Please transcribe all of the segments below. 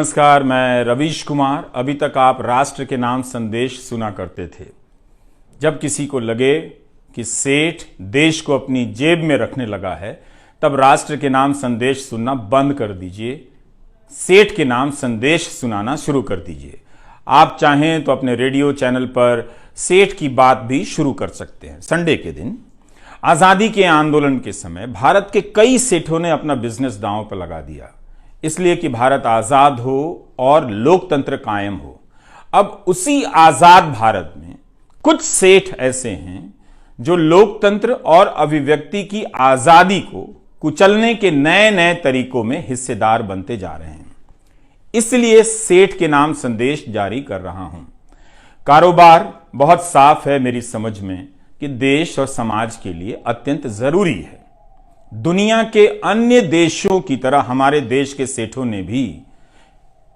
नमस्कार, मैं रवीश कुमार। अभी तक आप राष्ट्र के नाम संदेश सुना करते थे। जब किसी को लगे कि सेठ देश को अपनी जेब में रखने लगा है, तब राष्ट्र के नाम संदेश सुनना बंद कर दीजिए। सेठ के नाम संदेश सुनाना शुरू कर दीजिए। आप चाहें तो अपने रेडियो चैनल पर सेठ की बात भी शुरू कर सकते हैं। संडे के दिन आज़ादी के आंदोलन के समय भारत के कई सेठों ने अपना बिजनेस दांव पर लगा दिया, इसलिए कि भारत आजाद हो और लोकतंत्र कायम हो। अब उसी आजाद भारत में कुछ सेठ ऐसे हैं जो लोकतंत्र और अभिव्यक्ति की आजादी को कुचलने के नए नए तरीकों में हिस्सेदार बनते जा रहे हैं। इसलिए सेठ के नाम संदेश जारी कर रहा हूं। कारोबार बहुत साफ है मेरी समझ में कि देश और समाज के लिए अत्यंत जरूरी है। दुनिया के अन्य देशों की तरह हमारे देश के सेठों ने भी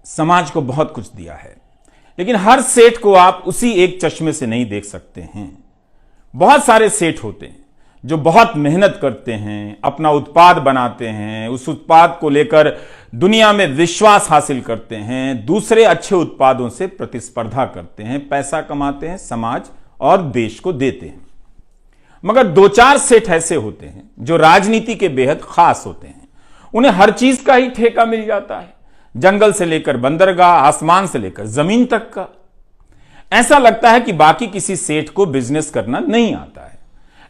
समाज को बहुत कुछ दिया है, लेकिन हर सेठ को आप उसी एक चश्मे से नहीं देख सकते हैं। बहुत सारे सेठ होते हैं जो बहुत मेहनत करते हैं, अपना उत्पाद बनाते हैं, उस उत्पाद को लेकर दुनिया में विश्वास हासिल करते हैं, दूसरे अच्छे उत्पादों से प्रतिस्पर्धा करते हैं, पैसा कमाते हैं, समाज और देश को देते हैं। मगर दो चार सेठ ऐसे होते हैं जो राजनीति के बेहद खास होते हैं। उन्हें हर चीज का ही ठेका मिल जाता है, जंगल से लेकर बंदरगाह, आसमान से लेकर जमीन तक का। ऐसा लगता है कि बाकी किसी सेठ को बिजनेस करना नहीं आता है।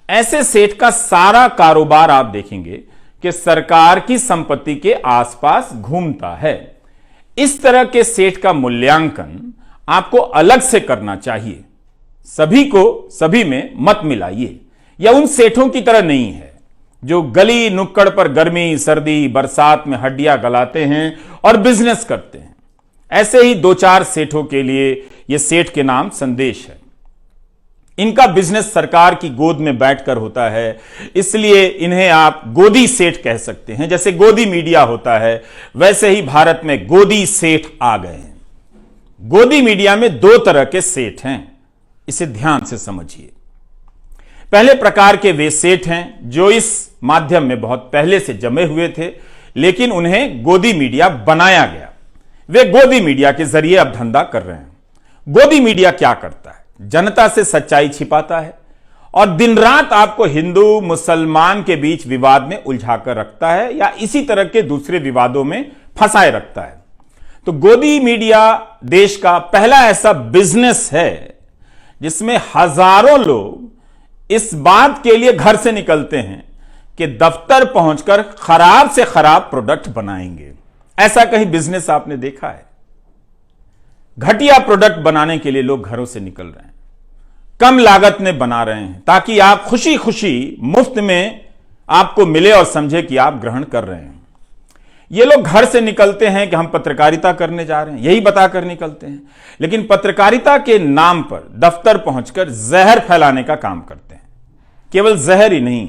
ऐसे सेठ का सारा कारोबार आप देखेंगे कि सरकार की संपत्ति के आसपास घूमता है। इस तरह के सेठ का मूल्यांकन आपको अलग से करना चाहिए। सभी को सभी में मत मिलाइए। यह उन सेठों की तरह नहीं है जो गली नुक्कड़ पर गर्मी सर्दी बरसात में हड्डियां गलाते हैं और बिजनेस करते हैं। ऐसे ही दो चार सेठों के लिए यह सेठ के नाम संदेश है। इनका बिजनेस सरकार की गोद में बैठकर होता है, इसलिए इन्हें आप गोदी सेठ कह सकते हैं। जैसे गोदी मीडिया होता है, वैसे ही भारत में गोदी सेठ आ गए हैं। गोदी मीडिया में दो तरह के सेठ हैं, इसे ध्यान से समझिए। पहले प्रकार के वे सेठ हैं जो इस माध्यम में बहुत पहले से जमे हुए थे, लेकिन उन्हें गोदी मीडिया बनाया गया। वे गोदी मीडिया के जरिए अब धंधा कर रहे हैं। गोदी मीडिया क्या करता है? जनता से सच्चाई छिपाता है और दिन रात आपको हिंदू मुसलमान के बीच विवाद में उलझाकर रखता है या इसी तरह के दूसरे विवादों में फंसाए रखता है। तो गोदी मीडिया देश का पहला ऐसा बिजनेस है जिसमें हजारों लोग इस बात के लिए घर से निकलते हैं कि दफ्तर पहुंचकर खराब से खराब प्रोडक्ट बनाएंगे। ऐसा कहीं बिजनेस आपने देखा है? घटिया प्रोडक्ट बनाने के लिए लोग घरों से निकल रहे हैं, कम लागत में बना रहे हैं ताकि आप खुशी खुशी मुफ्त में आपको मिले और समझे कि आप ग्रहण कर रहे हैं। ये लोग घर से निकलते हैं कि हम पत्रकारिता करने जा रहे हैं, यही बताकर निकलते हैं, लेकिन पत्रकारिता के नाम पर दफ्तर पहुंचकर जहर फैलाने का काम करते हैं। केवल जहर ही नहीं,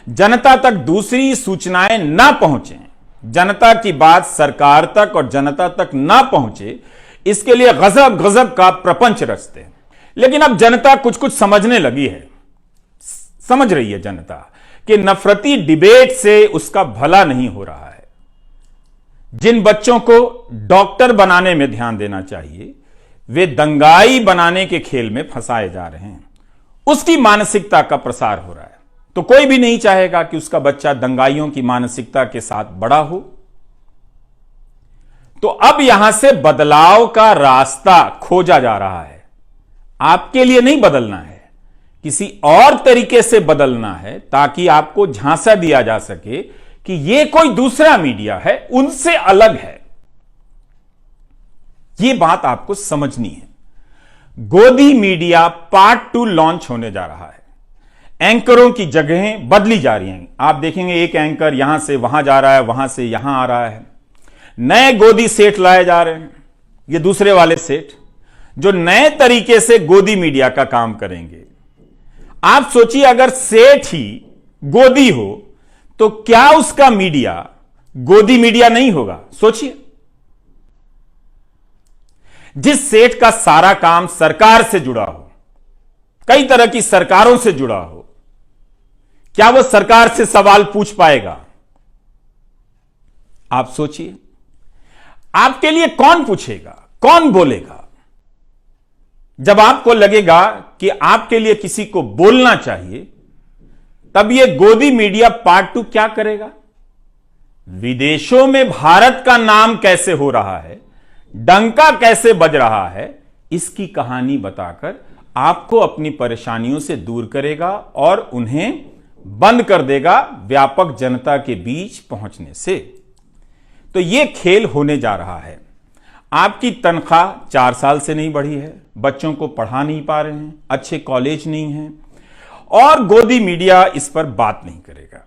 जनता तक दूसरी सूचनाएं ना पहुंचे, जनता की बात सरकार तक और जनता तक ना पहुंचे, इसके लिए गजब गजब का प्रपंच रचते हैं। लेकिन अब जनता कुछ कुछ समझने लगी है। समझ रही है जनता कि नफरती डिबेट से उसका भला नहीं हो रहा है। जिन बच्चों को डॉक्टर बनाने में ध्यान देना चाहिए, वे दंगाई बनाने के खेल में फंसाए जा रहे हैं। उसकी मानसिकता का प्रसार हो रहा है। तो कोई भी नहीं चाहेगा कि उसका बच्चा दंगाइयों की मानसिकता के साथ बड़ा हो। तो अब यहां से बदलाव का रास्ता खोजा जा रहा है। आपके लिए नहीं बदलना है, किसी और तरीके से बदलना है ताकि आपको झांसा दिया जा सके कि यह कोई दूसरा मीडिया है, उनसे अलग है। यह बात आपको समझनी है। गोदी मीडिया पार्ट 2 लॉन्च होने जा रहा है। एंकरों की जगहें बदली जा रही हैं। आप देखेंगे एक एंकर यहां से वहां जा रहा है, वहां से यहां आ रहा है। नए गोदी सेठ लाए जा रहे हैं। ये दूसरे वाले सेठ जो नए तरीके से गोदी मीडिया का काम करेंगे। आप सोचिए, अगर सेठ ही गोदी हो तो क्या उसका मीडिया गोदी मीडिया नहीं होगा? सोचिए, जिस सेठ का सारा काम सरकार से जुड़ा हो, कई तरह की सरकारों से जुड़ा हो, क्या वो सरकार से सवाल पूछ पाएगा? आप सोचिए। आपके लिए कौन पूछेगा, कौन बोलेगा? जब आपको लगेगा कि आपके लिए किसी को बोलना चाहिए, तब यह गोदी मीडिया पार्ट 2 क्या करेगा? विदेशों में भारत का नाम कैसे हो रहा है, डंका कैसे बज रहा है, इसकी कहानी बताकर आपको अपनी परेशानियों से दूर करेगा और उन्हें बंद कर देगा व्यापक जनता के बीच पहुंचने से। तो यह खेल होने जा रहा है। आपकी तनख्वाह 4 साल से नहीं बढ़ी है, बच्चों को पढ़ा नहीं पा रहे हैं, अच्छे कॉलेज नहीं हैं, और गोदी मीडिया इस पर बात नहीं करेगा।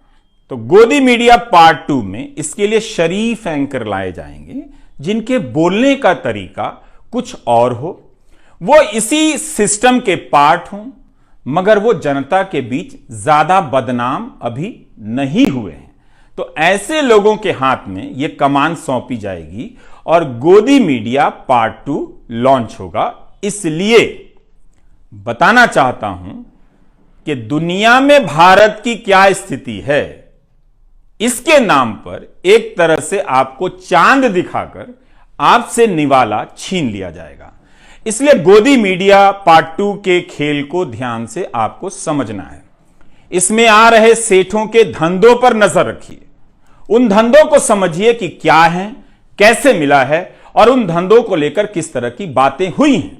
तो गोदी मीडिया पार्ट 2 में इसके लिए शरीफ एंकर लाए जाएंगे, जिनके बोलने का तरीका कुछ और हो, वो इसी सिस्टम के पार्ट हों, मगर वो जनता के बीच ज्यादा बदनाम अभी नहीं हुए हैं। तो ऐसे लोगों के हाथ में यह कमान सौंपी जाएगी और गोदी मीडिया पार्ट 2 लॉन्च होगा। इसलिए बताना चाहता हूं कि दुनिया में भारत की क्या स्थिति है, इसके नाम पर एक तरह से आपको चांद दिखाकर आपसे निवाला छीन लिया जाएगा। इसलिए गोदी मीडिया पार्ट 2 के खेल को ध्यान से आपको समझना है। इसमें आ रहे सेठों के धंधों पर नजर रखिए, उन धंधों को समझिए कि क्या है, कैसे मिला है और उन धंधों को लेकर किस तरह की बातें हुई हैं।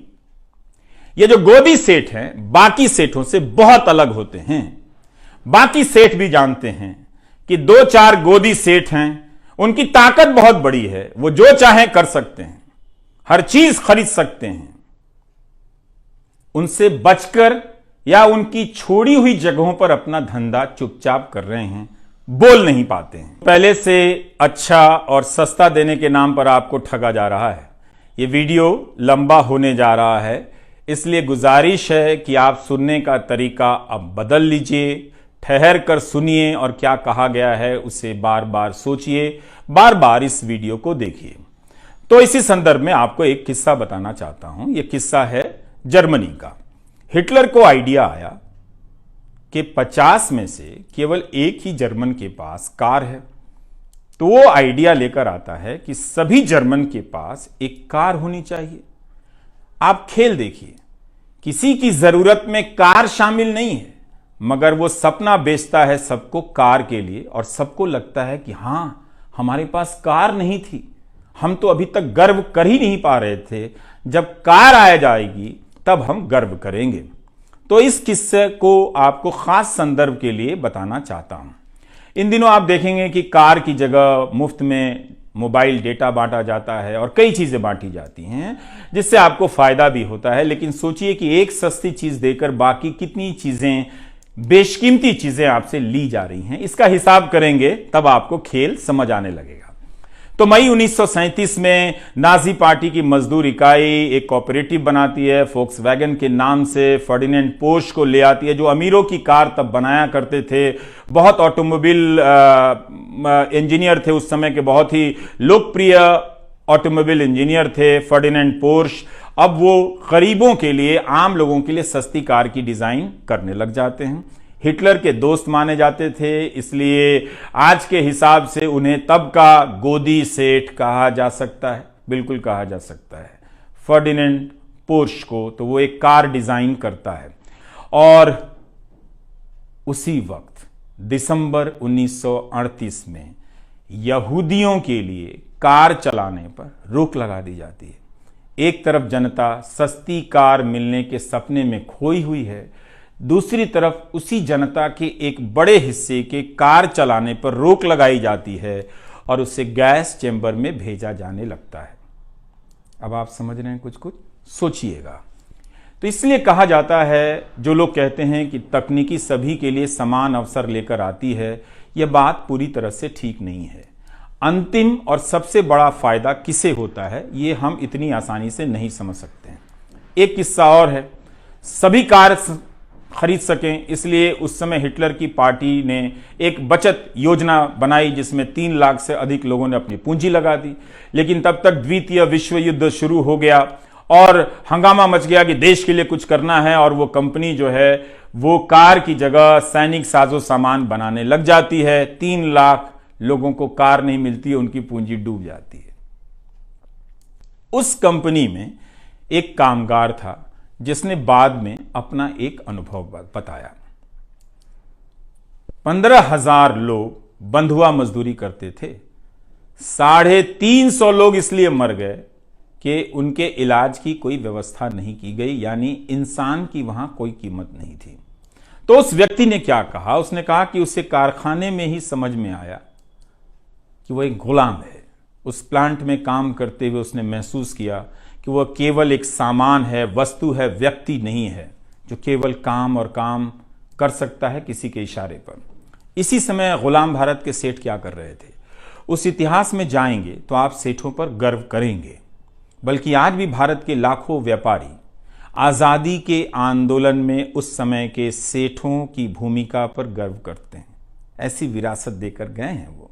ये जो गोदी सेठ हैं बाकी सेठों से बहुत अलग होते हैं। बाकी सेठ भी जानते हैं कि 2-4 गोदी सेठ हैं, उनकी ताकत बहुत बड़ी है, वो जो चाहें कर सकते हैं, हर चीज खरीद सकते हैं। उनसे बचकर या उनकी छोड़ी हुई जगहों पर अपना धंधा चुपचाप कर रहे हैं, बोल नहीं पाते हैं। पहले से अच्छा और सस्ता देने के नाम पर आपको ठगा जा रहा है। यह वीडियो लंबा होने जा रहा है, इसलिए गुजारिश है कि आप सुनने का तरीका अब बदल लीजिए, ठहर कर सुनिए और क्या कहा गया है उसे बार बार सोचिए, बार बार इस वीडियो को देखिए। तो इसी संदर्भ में आपको एक किस्सा बताना चाहता हूं। यह किस्सा है जर्मनी का। हिटलर को आइडिया आया कि 50 में से केवल एक ही जर्मन के पास कार है। तो वो आइडिया लेकर आता है कि सभी जर्मन के पास एक कार होनी चाहिए। आप खेल देखिए, किसी की जरूरत में कार शामिल नहीं है, मगर वो सपना बेचता है सबको कार के लिए, और सबको लगता है कि हां, हमारे पास कार नहीं थी, हम तो अभी तक गर्व कर ही नहीं पा रहे थे, जब कार आ जाएगी तब हम गर्व करेंगे। तो इस किस्से को आपको खास संदर्भ के लिए बताना चाहता हूं। इन दिनों आप देखेंगे कि कार की जगह मुफ्त में मोबाइल डेटा बांटा जाता है और कई चीजें बांटी जाती हैं, जिससे आपको फायदा भी होता है। लेकिन सोचिए कि एक सस्ती चीज देकर बाकी कितनी चीजें, बेशकीमती चीजें आपसे ली जा रही हैं। इसका हिसाब करेंगे तब आपको खेल समझ आने लगेगा। तो मई 1937 में नाजी पार्टी की मजदूर इकाई एक कोऑपरेटिव बनाती है, फोक्सवैगन के नाम से फर्डिनेंड पोर्श को ले आती है, जो अमीरों की कार तब बनाया करते थे। बहुत ऑटोमोबाइल इंजीनियर थे उस समय के, बहुत ही लोकप्रिय ऑटोमोबाइल इंजीनियर थे फर्डिनेंड पोर्श। अब वो गरीबों के लिए, आम लोगों के लिए सस्ती कार की डिजाइन करने लग जाते हैं। हिटलर के दोस्त माने जाते थे, इसलिए आज के हिसाब से उन्हें तब का गोदी सेठ कहा जा सकता है, बिल्कुल कहा जा सकता है फर्डिनेंड पोर्श को। तो वो एक कार डिजाइन करता है और उसी वक्त दिसंबर 1938 में यहूदियों के लिए कार चलाने पर रोक लगा दी जाती है। एक तरफ जनता सस्ती कार मिलने के सपने में खोई हुई है, दूसरी तरफ उसी जनता के एक बड़े हिस्से के कार चलाने पर रोक लगाई जाती है और उसे गैस चेंबर में भेजा जाने लगता है। अब आप समझ रहे हैं, कुछ कुछ सोचिएगा। तो इसलिए कहा जाता है, जो लोग कहते हैं कि तकनीकी सभी के लिए समान अवसर लेकर आती है, यह बात पूरी तरह से ठीक नहीं है। अंतिम और सबसे बड़ा फायदा किसे होता है, यह हम इतनी आसानी से नहीं समझ सकते हैं। एक किस्सा और है, सभी कार खरीद सकें, इसलिए उस समय हिटलर की पार्टी ने एक बचत योजना बनाई, जिसमें 3 लाख से अधिक लोगों ने अपनी पूंजी लगा दी। लेकिन तब तक द्वितीय विश्व युद्ध शुरू हो गया और हंगामा मच गया कि देश के लिए कुछ करना है, और वो कंपनी जो है वो कार की जगह सैनिक साजो सामान बनाने लग जाती है। 3 लाख लोगों को कार नहीं मिलती है, उनकी पूंजी डूब जाती है। उस कंपनी में एक कामगार था जिसने बाद में अपना एक अनुभव बताया। 15,000 लोग बंधुआ मजदूरी करते थे। 350 लोग इसलिए मर गए कि उनके इलाज की कोई व्यवस्था नहीं की गई, यानी इंसान की वहां कोई कीमत नहीं थी। तो उस व्यक्ति ने क्या कहा? उसने कहा कि उसे कारखाने में ही समझ में आया कि वह एक गुलाम है। उस प्लांट में काम करते हुए उसने महसूस किया कि वह केवल एक सामान है, वस्तु है, व्यक्ति नहीं है जो केवल काम और काम कर सकता है किसी के इशारे पर। इसी समय गुलाम भारत के सेठ क्या कर रहे थे? उस इतिहास में जाएंगे तो आप सेठों पर गर्व करेंगे। बल्कि आज भी भारत के लाखों व्यापारी आजादी के आंदोलन में उस समय के सेठों की भूमिका पर गर्व करते हैं। ऐसी विरासत देकर गए हैं वो।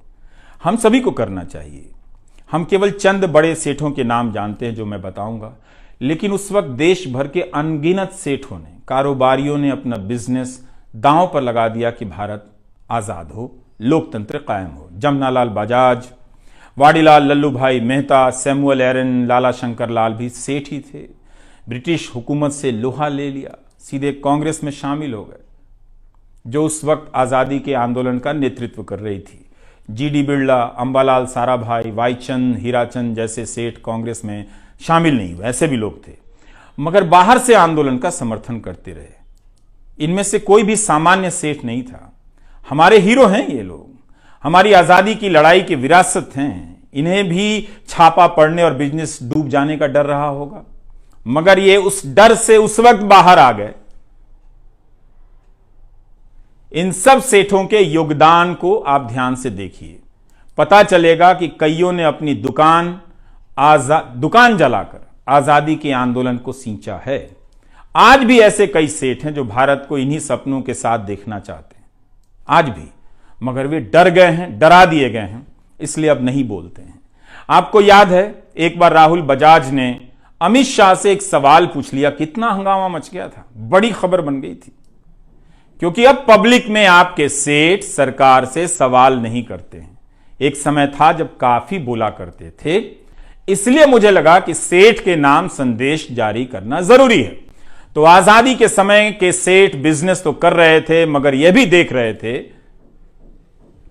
हम सभी को करना चाहिए। हम केवल चंद बड़े सेठों के नाम जानते हैं जो मैं बताऊंगा, लेकिन उस वक्त देश भर के अनगिनत सेठों ने, कारोबारियों ने अपना बिजनेस दांव पर लगा दिया कि भारत आजाद हो, लोकतंत्र कायम हो। जमनालाल बजाज, वाडीलाल लल्लू भाई मेहता, सैमुअल एरन, लाला शंकर लाल भी सेठ ही थे। ब्रिटिश हुकूमत से लोहा ले लिया, सीधे कांग्रेस में शामिल हो गए जो उस वक्त आज़ादी के आंदोलन का नेतृत्व कर रही थी। जीडी बिरला, अंबालाल साराभाई, वाईचंद, हीराचंद जैसे सेठ कांग्रेस में शामिल नहीं हुए, ऐसे भी लोग थे, मगर बाहर से आंदोलन का समर्थन करते रहे। इनमें से कोई भी सामान्य सेठ नहीं था। हमारे हीरो हैं ये लोग, हमारी आजादी की लड़ाई की विरासत हैं। इन्हें भी छापा पड़ने और बिजनेस डूब जाने का डर रहा होगा, मगर ये उस डर से उस वक्त बाहर आ गए। इन सब सेठों के योगदान को आप ध्यान से देखिए, पता चलेगा कि कईयों ने अपनी दुकान जलाकर आजादी के आंदोलन को सींचा है। आज भी ऐसे कई सेठ हैं जो भारत को इन्हीं सपनों के साथ देखना चाहते हैं, आज भी, मगर वे डर गए हैं, डरा दिए गए हैं, इसलिए अब नहीं बोलते हैं। आपको याद है एक बार राहुल बजाज ने अमित शाह से एक सवाल पूछ लिया, कितना हंगामा मच गया था, बड़ी खबर बन गई थी, क्योंकि अब पब्लिक में आपके सेठ सरकार से सवाल नहीं करते हैं। एक समय था जब काफी बोला करते थे, इसलिए मुझे लगा कि सेठ के नाम संदेश जारी करना जरूरी है। तो आजादी के समय के सेठ बिजनेस तो कर रहे थे, मगर यह भी देख रहे थे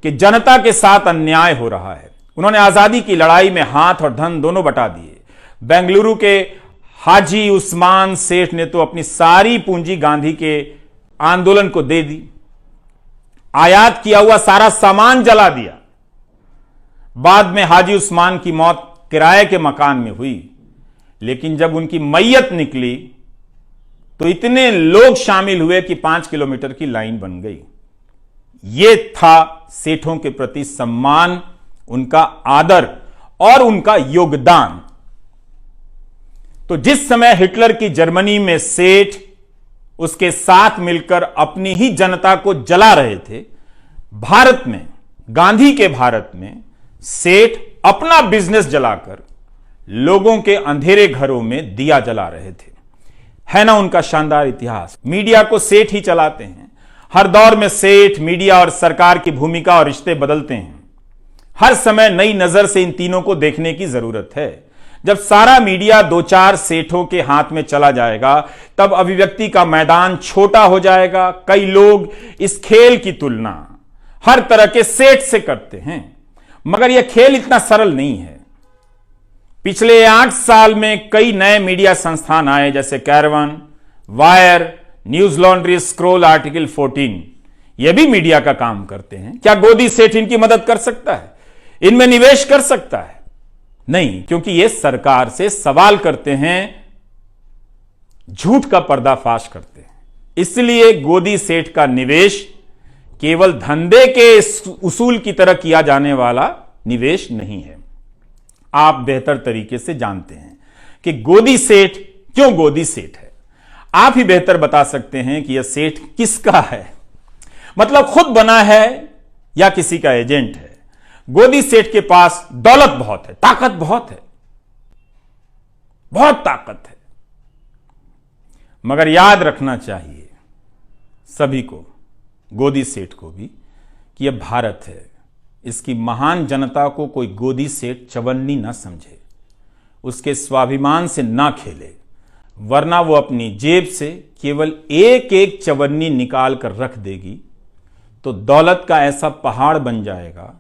कि जनता के साथ अन्याय हो रहा है। उन्होंने आजादी की लड़ाई में हाथ और धन दोनों बटा दिए। बेंगलुरु के हाजी उस्मान सेठ ने तो अपनी सारी पूंजी गांधी के आंदोलन को दे दी, आयात किया हुआ सारा सामान जला दिया। बाद में हाजी उस्मान की मौत किराए के मकान में हुई, लेकिन जब उनकी मैयत निकली तो इतने लोग शामिल हुए कि 5 किलोमीटर की लाइन बन गई। यह था सेठों के प्रति सम्मान, उनका आदर और उनका योगदान। तो जिस समय हिटलर की जर्मनी में सेठ उसके साथ मिलकर अपनी ही जनता को जला रहे थे, भारत में, गांधी के भारत में सेठ अपना बिजनेस जलाकर लोगों के अंधेरे घरों में दिया जला रहे थे। है ना उनका शानदार इतिहास। मीडिया को सेठ ही चलाते हैं। हर दौर में सेठ, मीडिया और सरकार की भूमिका और रिश्ते बदलते हैं। हर समय नई नजर से इन तीनों को देखने की जरूरत है। जब सारा मीडिया 2-4 सेठों के हाथ में चला जाएगा, तब अभिव्यक्ति का मैदान छोटा हो जाएगा। कई लोग इस खेल की तुलना हर तरह के सेठ से करते हैं, मगर यह खेल इतना सरल नहीं है। पिछले 8 साल में कई नए मीडिया संस्थान आए, जैसे caravan, wire, news laundry, scroll, article 14। यह भी मीडिया का काम करते हैं। क्या गोदी सेठ इनकी मदद कर सकता है, इनमें निवेश कर सकता है? नहीं, क्योंकि ये सरकार से सवाल करते हैं, झूठ का पर्दाफाश करते हैं। इसलिए गोदी सेठ का निवेश केवल धंधे के उसूल की तरह किया जाने वाला निवेश नहीं है। आप बेहतर तरीके से जानते हैं कि गोदी सेठ क्यों गोदी सेठ है। आप ही बेहतर बता सकते हैं कि यह सेठ किसका है, मतलब खुद बना है या किसी का एजेंट है। गोदी सेठ के पास दौलत बहुत है, ताकत बहुत है, बहुत ताकत है, मगर याद रखना चाहिए सभी को, गोदी सेठ को भी, कि यह भारत है। इसकी महान जनता को कोई गोदी सेठ चवन्नी ना समझे। उसके स्वाभिमान से ना खेले, वरना वो अपनी जेब से केवल एक एक चवन्नी निकाल कर रख देगी तो दौलत का ऐसा पहाड़ बन जाएगा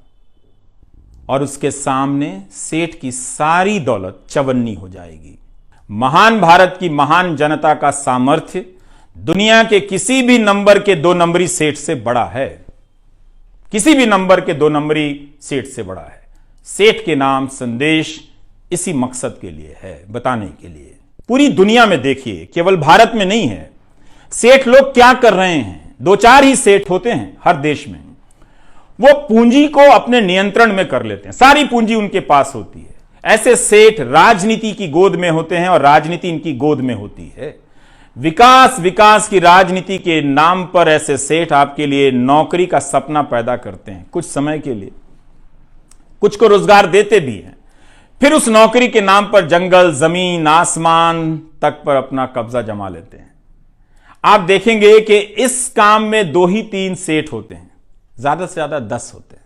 और उसके सामने सेठ की सारी दौलत चवन्नी हो जाएगी। महान भारत की महान जनता का सामर्थ्य दुनिया के किसी भी नंबर के 2 नंबरी सेठ से बड़ा है, किसी भी नंबर के 2 नंबरी सेठ से बड़ा है। सेठ के नाम संदेश इसी मकसद के लिए है, बताने के लिए। पूरी दुनिया में देखिए, केवल भारत में नहीं है, सेठ लोग क्या कर रहे हैं। 2-4 ही सेठ होते हैं हर देश में, वो पूंजी को अपने नियंत्रण में कर लेते हैं, सारी पूंजी उनके पास होती है। ऐसे सेठ राजनीति की गोद में होते हैं और राजनीति इनकी गोद में होती है। विकास विकास की राजनीति के नाम पर ऐसे सेठ आपके लिए नौकरी का सपना पैदा करते हैं, कुछ समय के लिए, कुछ को रोजगार देते भी हैं, फिर उस नौकरी के नाम पर जंगल, जमीन, आसमान तक पर अपना कब्जा जमा लेते हैं। आप देखेंगे कि इस काम में 2 ही 3 सेठ होते हैं, ज्यादा से ज्यादा 10 होते हैं।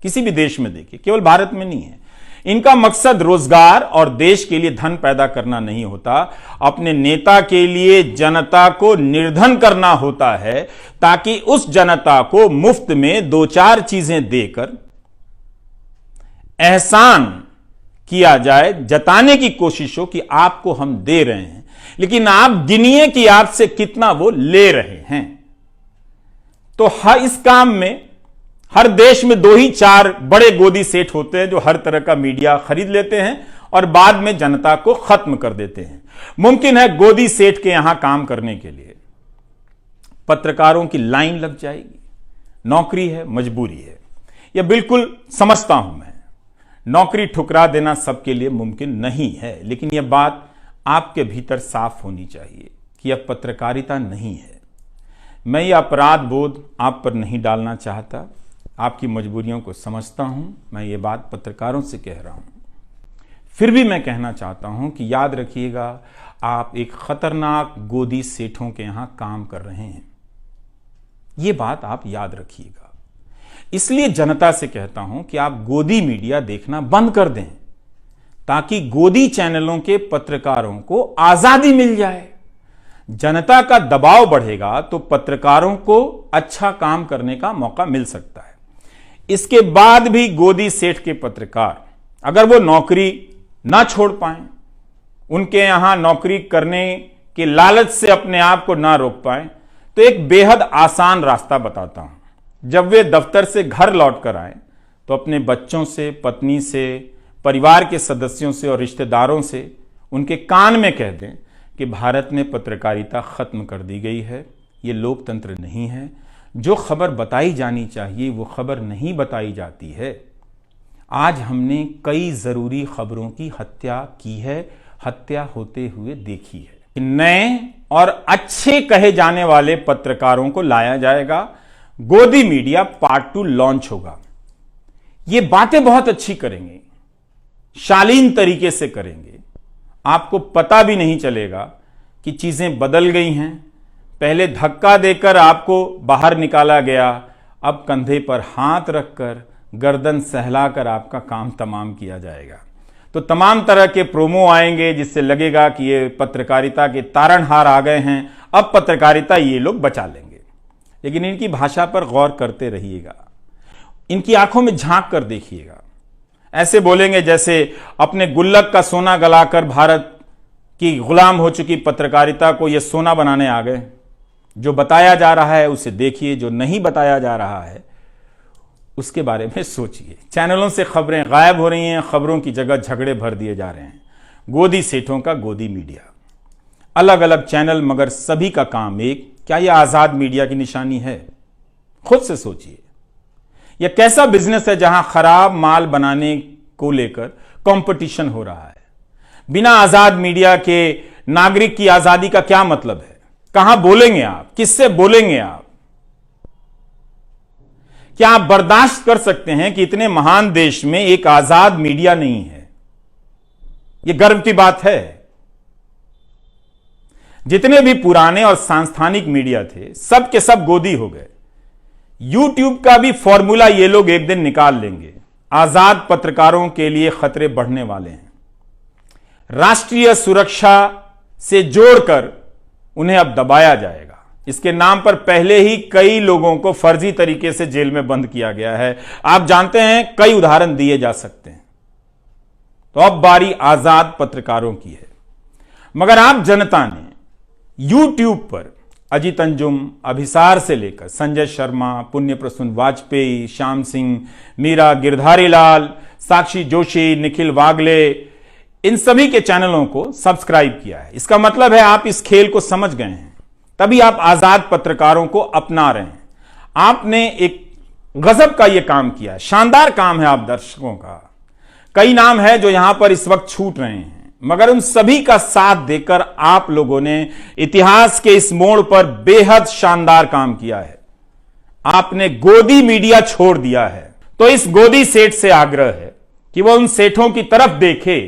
किसी भी देश में देखिए, केवल भारत में नहीं है। इनका मकसद रोजगार और देश के लिए धन पैदा करना नहीं होता, अपने नेता के लिए जनता को निर्धन करना होता है, ताकि उस जनता को मुफ्त में 2-4 चीजें देकर एहसान किया जाए, जताने की कोशिश हो कि आपको हम दे रहे हैं, लेकिन आप गिनिए कि आपसे कितना वो ले रहे हैं। तो इस काम में हर देश में 2 ही 4 बड़े गोदी सेठ होते हैं जो हर तरह का मीडिया खरीद लेते हैं और बाद में जनता को खत्म कर देते हैं। मुमकिन है गोदी सेठ के यहां काम करने के लिए पत्रकारों की लाइन लग जाएगी। नौकरी है, मजबूरी है, यह बिल्कुल समझता हूं मैं। नौकरी ठुकरा देना सबके लिए मुमकिन नहीं है, लेकिन यह बात आपके भीतर साफ होनी चाहिए कि यह पत्रकारिता नहीं है। मैं यह अपराध बोध आप पर नहीं डालना चाहता, आपकी मजबूरियों को समझता हूं। मैं ये बात पत्रकारों से कह रहा हूं, फिर भी मैं कहना चाहता हूं कि याद रखिएगा, आप एक खतरनाक गोदी सेठों के यहां काम कर रहे हैं। ये बात आप याद रखिएगा। इसलिए जनता से कहता हूं कि आप गोदी मीडिया देखना बंद कर दें, ताकि गोदी चैनलों के पत्रकारों को आजादी मिल जाए। जनता का दबाव बढ़ेगा तो पत्रकारों को अच्छा काम करने का मौका मिल सकता है। इसके बाद भी गोदी सेठ के पत्रकार अगर वो नौकरी ना छोड़ पाए, उनके यहां नौकरी करने के लालच से अपने आप को ना रोक पाए, तो एक बेहद आसान रास्ता बताता हूं। जब वे दफ्तर से घर लौट कर आए तो अपने बच्चों से, पत्नी से, परिवार के सदस्यों से और रिश्तेदारों से उनके कान में कह दें कि भारत में पत्रकारिता खत्म कर दी गई है, ये लोकतंत्र नहीं है। जो खबर बताई जानी चाहिए वो खबर नहीं बताई जाती है। आज हमने कई जरूरी खबरों की हत्या की है, हत्या होते हुए देखी है। नए और अच्छे कहे जाने वाले पत्रकारों को लाया जाएगा। गोदी मीडिया पार्ट 2 लॉन्च होगा। ये बातें बहुत अच्छी करेंगे, शालीन तरीके से करेंगे। आपको पता भी नहीं चलेगा कि चीजें बदल गई हैं। पहले धक्का देकर आपको बाहर निकाला गया, अब कंधे पर हाथ रखकर, गर्दन सहलाकर आपका काम तमाम किया जाएगा। तो तमाम तरह के प्रोमो आएंगे जिससे लगेगा कि ये पत्रकारिता के तारणहार आ गए हैं, अब पत्रकारिता ये लोग बचा लेंगे। लेकिन इनकी भाषा पर गौर करते रहिएगा, इनकी आंखों में झांक कर देखिएगा। ऐसे बोलेंगे जैसे अपने गुल्लक का सोना गलाकर भारत की गुलाम हो चुकी पत्रकारिता को ये सोना बनाने आ गए। जो बताया जा रहा है उसे देखिए, जो नहीं बताया जा रहा है उसके बारे में सोचिए। चैनलों से खबरें गायब हो रही हैं, खबरों की जगह झगड़े भर दिए जा रहे हैं। गोदी सेठों का गोदी मीडिया, अलग अलग चैनल मगर सभी का काम एक। क्या यह आजाद मीडिया की निशानी है? खुद से सोचिए। यह कैसा बिजनेस है जहां खराब माल बनाने को लेकर कंपटीशन हो रहा है? बिना आजाद मीडिया के नागरिक की आजादी का क्या मतलब है? कहां बोलेंगे आप? किससे बोलेंगे आप? क्या आप बर्दाश्त कर सकते हैं कि इतने महान देश में एक आजाद मीडिया नहीं है? यह गर्व की बात है। जितने भी पुराने और सांस्थानिक मीडिया थे सब के सब गोदी हो गए। यूट्यूब का भी फॉर्मूला ये लोग एक दिन निकाल लेंगे। आजाद पत्रकारों के लिए खतरे बढ़ने वाले हैं। राष्ट्रीय सुरक्षा से जोड़कर उन्हें अब दबाया जाएगा। इसके नाम पर पहले ही कई लोगों को फर्जी तरीके से जेल में बंद किया गया है। आप जानते हैं, कई उदाहरण दिए जा सकते हैं। तो अब बारी आजाद पत्रकारों की है। मगर आप जनता ने YouTube पर अजीत अंजुम, अभिसार से लेकर संजय शर्मा, पुण्य प्रसून वाजपेयी, श्याम सिंह, मीरा, गिरधारी लाल, साक्षी जोशी, निखिल वागले, इन सभी के चैनलों को सब्सक्राइब किया है। इसका मतलब है आप इस खेल को समझ गए हैं, तभी आप आजाद पत्रकारों को अपना रहे हैं। आपने एक गजब का यह काम किया, शानदार काम है आप दर्शकों का। कई नाम है जो यहां पर इस वक्त छूट रहे हैं, मगर उन सभी का साथ देकर आप लोगों ने इतिहास के इस मोड़ पर बेहद शानदार काम किया है। आपने गोदी मीडिया छोड़ दिया है। तो इस गोदी सेठ से आग्रह है कि वह उन सेठों की तरफ देखे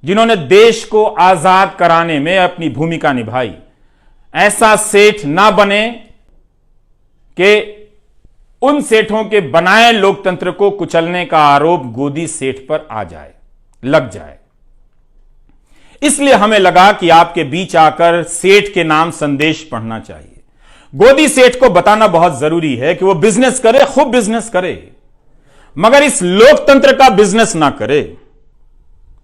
जिन्होंने देश को आजाद कराने में अपनी भूमिका निभाई। ऐसा सेठ ना बने कि उन सेठों के बनाए लोकतंत्र को कुचलने का आरोप गोदी सेठ पर आ जाए, लग जाए। इसलिए हमें लगा कि आपके बीच आकर सेठ के नाम संदेश पढ़ना चाहिए। गोदी सेठ को बताना बहुत जरूरी है कि वो बिजनेस करे, खूब बिजनेस करे, मगर इस लोकतंत्र का बिजनेस ना करे,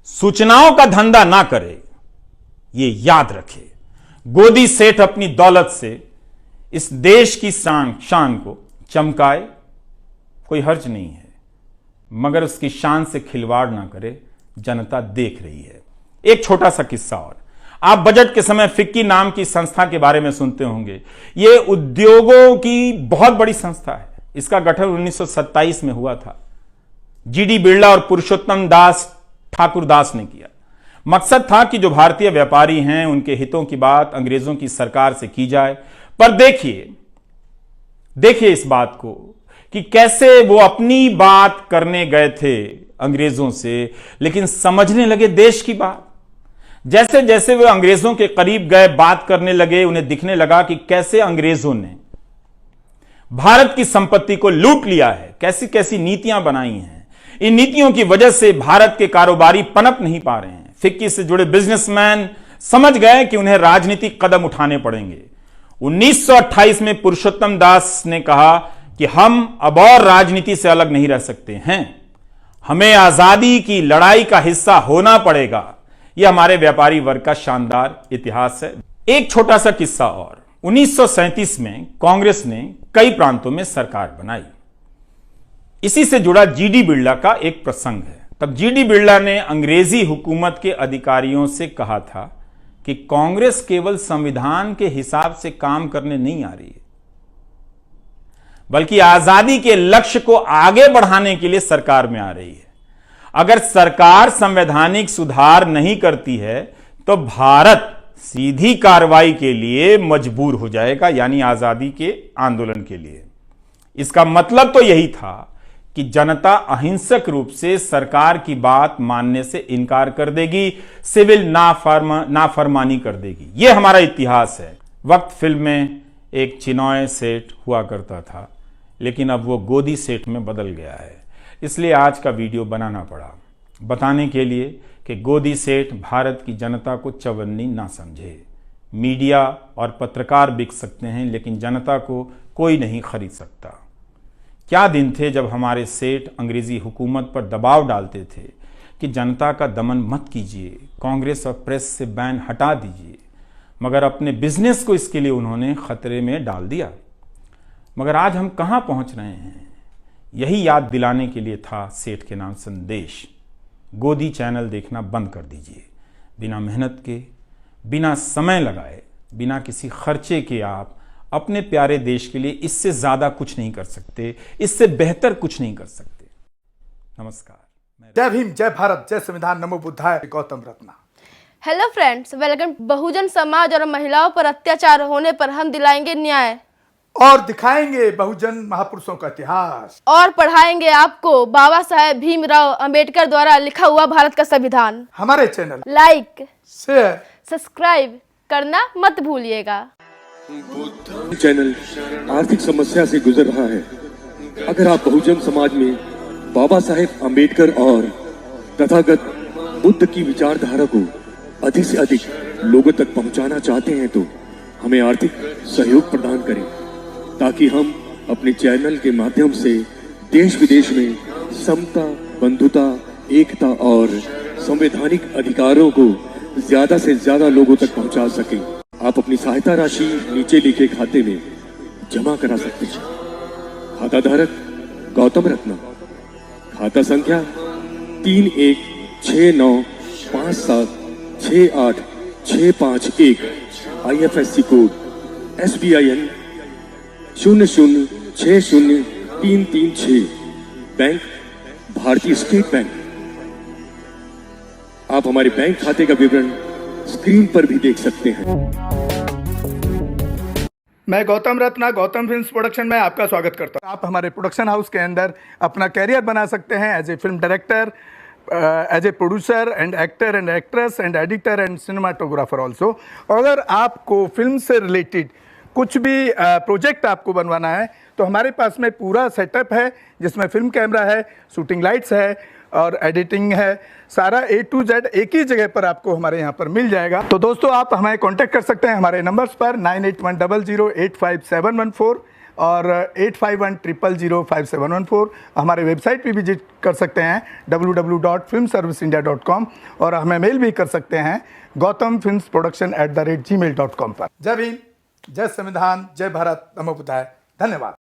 सूचनाओं का धंधा ना करे। ये याद रखे, गोदी सेठ अपनी दौलत से इस देश की शान को चमकाए, कोई हर्ज नहीं है, मगर उसकी शान से खिलवाड़ ना करे। जनता देख रही है। एक छोटा सा किस्सा और, आप बजट के समय फिक्की नाम की संस्था के बारे में सुनते होंगे। यह उद्योगों की बहुत बड़ी संस्था है। इसका गठन 1927 में हुआ था। जीडी बिरला और पुरुषोत्तम दास ठाकुरदास ने किया। मकसद था कि जो भारतीय व्यापारी हैं उनके हितों की बात अंग्रेजों की सरकार से की जाए। पर देखिए इस बात को कि कैसे वो अपनी बात करने गए थे अंग्रेजों से, लेकिन समझने लगे देश की बात। जैसे जैसे वे अंग्रेजों के करीब गए, बात करने लगे, उन्हें दिखने लगा कि कैसे अंग्रेजों ने भारत की संपत्ति को लूट लिया है, कैसी कैसी नीतियां बनाई हैं। इन नीतियों की वजह से भारत के कारोबारी पनप नहीं पा रहे हैं। फिक्की से जुड़े बिजनेसमैन समझ गए कि उन्हें राजनीतिक कदम उठाने पड़ेंगे। 1928 में पुरुषोत्तम दास ने कहा कि हम अब और राजनीति से अलग नहीं रह सकते हैं, हमें आजादी की लड़ाई का हिस्सा होना पड़ेगा। यह हमारे व्यापारी वर्ग का शानदार इतिहास है। एक छोटा सा किस्सा और, 1937 में कांग्रेस ने कई प्रांतों में सरकार बनाई। इसी से जुड़ा जीडी बिरला का एक प्रसंग है। तब जीडी बिरला ने अंग्रेजी हुकूमत के अधिकारियों से कहा था कि कांग्रेस केवल संविधान के हिसाब से काम करने नहीं आ रही है, बल्कि आजादी के लक्ष्य को आगे बढ़ाने के लिए सरकार में आ रही है। अगर सरकार संवैधानिक सुधार नहीं करती है तो भारत सीधी कार्रवाई के लिए मजबूर हो जाएगा, यानी आजादी के आंदोलन के लिए। इसका मतलब तो यही था कि जनता अहिंसक रूप से सरकार की बात मानने से इनकार कर देगी, सिविल नाफरमानी कर देगी। यह हमारा इतिहास है। वक्त फिल्म में एक चिनॉय सेठ हुआ करता था, लेकिन अब वो गोदी सेठ में बदल गया है। इसलिए आज का वीडियो बनाना पड़ा, बताने के लिए कि गोदी सेठ भारत की जनता को चवन्नी ना समझे। मीडिया और पत्रकार बिक सकते हैं, लेकिन जनता को कोई नहीं खरीद सकता। क्या दिन थे जब हमारे सेठ अंग्रेजी हुकूमत पर दबाव डालते थे कि जनता का दमन मत कीजिए, कांग्रेस और प्रेस से बैन हटा दीजिए, मगर अपने बिजनेस को इसके लिए उन्होंने खतरे में डाल दिया। मगर आज हम कहां पहुंच रहे हैं, यही याद दिलाने के लिए था सेठ के नाम संदेश। गोदी चैनल देखना बंद कर दीजिए। बिना मेहनत के, बिना समय लगाए, बिना किसी खर्चे के आप अपने प्यारे देश के लिए इससे ज्यादा कुछ नहीं कर सकते, इससे बेहतर कुछ नहीं कर सकते। नमस्कार। जय भीम, जय भारत, जय संविधान, नमो बुद्धाय। Gautam Ratna. Hello friends, welcome. बहुजन समाज और महिलाओं पर अत्याचार होने पर हम दिलाएंगे न्याय और दिखाएंगे बहुजन महापुरुषों का इतिहास और पढ़ाएंगे आपको बाबा साहेब भीमराव अंबेडकर द्वारा लिखा हुआ भारत का संविधान। हमारे चैनल लाइक, शेयर, सब्सक्राइब करना मत भूलिएगा। चैनल आर्थिक समस्या से गुजर रहा है। अगर आप बहुजन समाज में बाबा साहेब अंबेडकर और तथागत बुद्ध की विचारधारा को अधिक से अधिक लोगों तक पहुंचाना चाहते हैं तो हमें आर्थिक सहयोग प्रदान करें, ताकि हम अपने चैनल के माध्यम से देश विदेश में समता, बंधुता, एकता और संवैधानिक अधिकारों को ज्यादा से ज्यादा लोगों तक पहुंचा सकें। आप अपनी सहायता राशि नीचे लिखे खाते में जमा करा सकते हैं। खाता धारक गौतम रत्ना, खाता संख्या 3169576865 IFSC कोड SBIN 0060336, बैंक भारतीय स्टेट बैंक। आप हमारे बैंक खाते का विवरण स्क्रीन पर भी देख सकते हैं। मैं गौतम रत्ना गौतम फिल्म्स प्रोडक्शन में आपका स्वागत करता हूं। आप हमारे प्रोडक्शन हाउस के अंदर अपना कैरियर बना सकते हैं as a film director, as a producer and actor and actress and editor and cinematographer also. अगर आपको फिल्म से रिलेटेड कुछ भी प्रोजेक्ट आपको बनवाना है तो हमारे पास में पूरा सेटअप है, जिसमें फिल्म कैमरा है, शूटिंग लाइट्स है और एडिटिंग है। सारा A to Z एक ही जगह पर आपको हमारे यहाँ पर मिल जाएगा। तो दोस्तों, आप हमें कांटेक्ट कर सकते हैं हमारे नंबर्स पर 9810085714 और 8510005714। हमारे वेबसाइट पे विजिट कर सकते हैं www.filmserviceindia.com और हमें मेल भी कर सकते हैं gautamfilmsproduction@gmail.com पर। जय भीम, जय संविधान, जय भारत, नमो बुद्धाय। धन्यवाद।